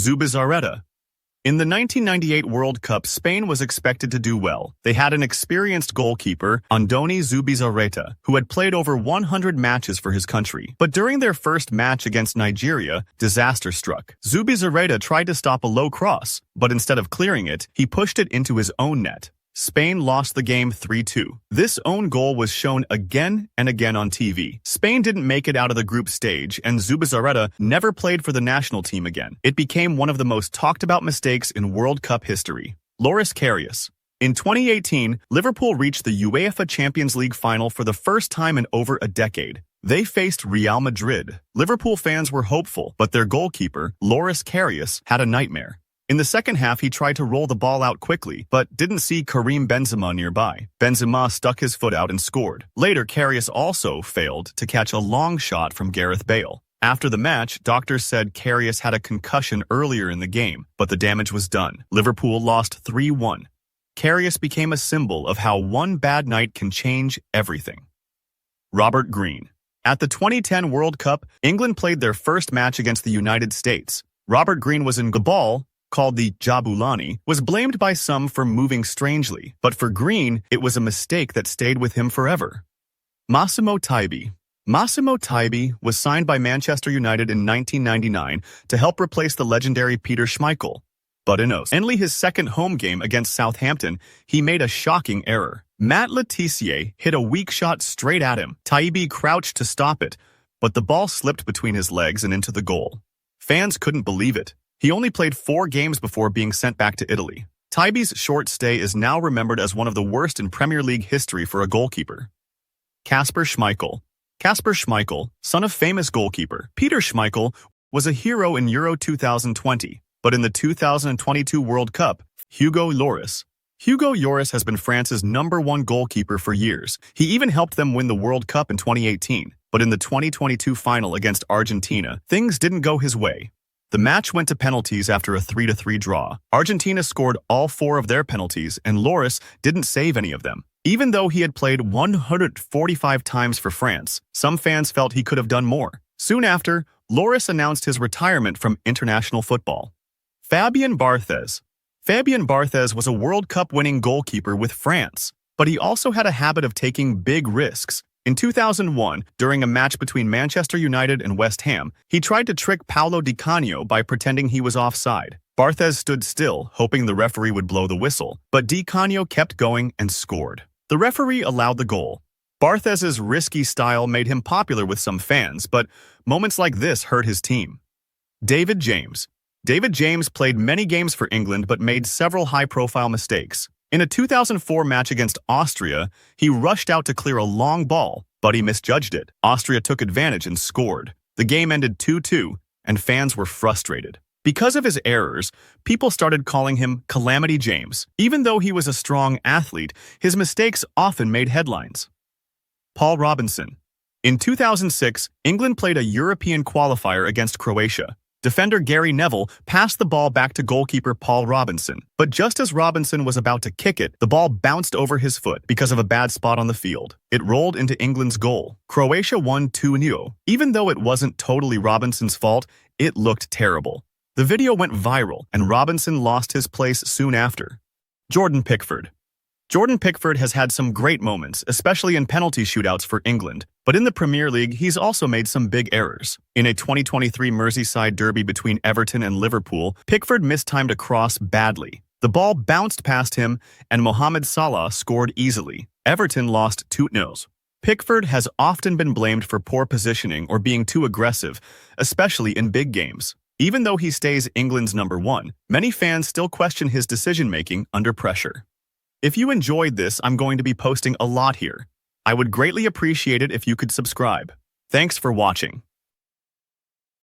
Zubizarreta. In the 1998 World Cup, Spain was expected to do well. They had an experienced goalkeeper, Andoni Zubizarreta, who had played over 100 matches for his country. But during their first match against Nigeria, disaster struck. Zubizarreta tried to stop a low cross, but instead of clearing it, he pushed it into his own net. Spain lost the game 3-2. This own goal was shown again and again on TV. Spain didn't make it out of the group stage, and Zubizarreta never played for the national team again. It became one of the most talked about mistakes in World Cup history. Karius. In 2018, Liverpool reached the UEFA Champions League final for the first time in over a decade. They faced Real Madrid. Liverpool fans were hopeful, but their goalkeeper, Karius, had a nightmare. In the second half, he tried to roll the ball out quickly, but didn't see Karim Benzema nearby. Benzema stuck his foot out and scored. Later, Karius also failed to catch a long shot from Gareth Bale. After the match, doctors said Karius had a concussion earlier in the game, but the damage was done. Liverpool lost 3-1. Karius became a symbol of how one bad night can change everything. Robert Green. At the 2010 World Cup, England played their first match against the United States. Robert Green was in the ball, called the Jabulani, was blamed by some for moving strangely, but for Green, it was a mistake that stayed with him forever. Massimo Taibi. Massimo Taibi was signed by Manchester United in 1999 to help replace the legendary Peter Schmeichel. But in only his second home game against Southampton, he made a shocking error. Matt Letizia hit a weak shot straight at him. Taibi crouched to stop it, but the ball slipped between his legs and into the goal. Fans couldn't believe it. He only played 4 games before being sent back to Italy. Taibi's short stay is now remembered as one of the worst in Premier League history for a goalkeeper. Kasper Schmeichel. Kasper Schmeichel, son of famous goalkeeper Peter Schmeichel, was a hero in Euro 2020, but in the 2022 World Cup, Hugo Lloris. Hugo Lloris has been France's #1 goalkeeper for years. He even helped them win the World Cup in 2018, but in the 2022 final against Argentina, things didn't go his way. The match went to penalties after a 3-3 draw. Argentina scored all 4 of their penalties, and Lloris didn't save any of them. Even though he had played 145 times for France, some fans felt he could have done more. Soon after, Lloris announced his retirement from international football. Fabien Barthez. Fabien Barthez was a World Cup winning goalkeeper with France, but he also had a habit of taking big risks. In 2001, during a match between Manchester United and West Ham, he tried to trick Paulo Di Canio by pretending he was offside. Barthez stood still, hoping the referee would blow the whistle, but Di Canio kept going and scored. The referee allowed the goal. Barthez's risky style made him popular with some fans, but moments like this hurt his team. David James. David James played many games for England but made several high-profile mistakes. In a 2004 match against Austria, he rushed out to clear a long ball, but he misjudged it. Austria took advantage and scored. The game ended 2-2, and fans were frustrated. Because of his errors, people started calling him Calamity James. Even though he was a strong athlete, his mistakes often made headlines. Paul Robinson. In 2006, England played a European qualifier against Croatia. Defender Gary Neville passed the ball back to goalkeeper Paul Robinson. But just as Robinson was about to kick it, the ball bounced over his foot because of a bad spot on the field. It rolled into England's goal. Croatia won 2-0. Even though it wasn't totally Robinson's fault, it looked terrible. The video went viral, and Robinson lost his place soon after. Jordan Pickford. Jordan Pickford has had some great moments, especially in penalty shootouts for England, but in the Premier League, he's also made some big errors. In a 2023 Merseyside derby between Everton and Liverpool, Pickford mistimed a cross badly. The ball bounced past him, and Mohamed Salah scored easily. Everton lost 2-0. Pickford has often been blamed for poor positioning or being too aggressive, especially in big games. Even though he stays England's #1, many fans still question his decision-making under pressure. If you enjoyed this, I'm going to be posting a lot here. I would greatly appreciate it if you could subscribe. Thanks for watching.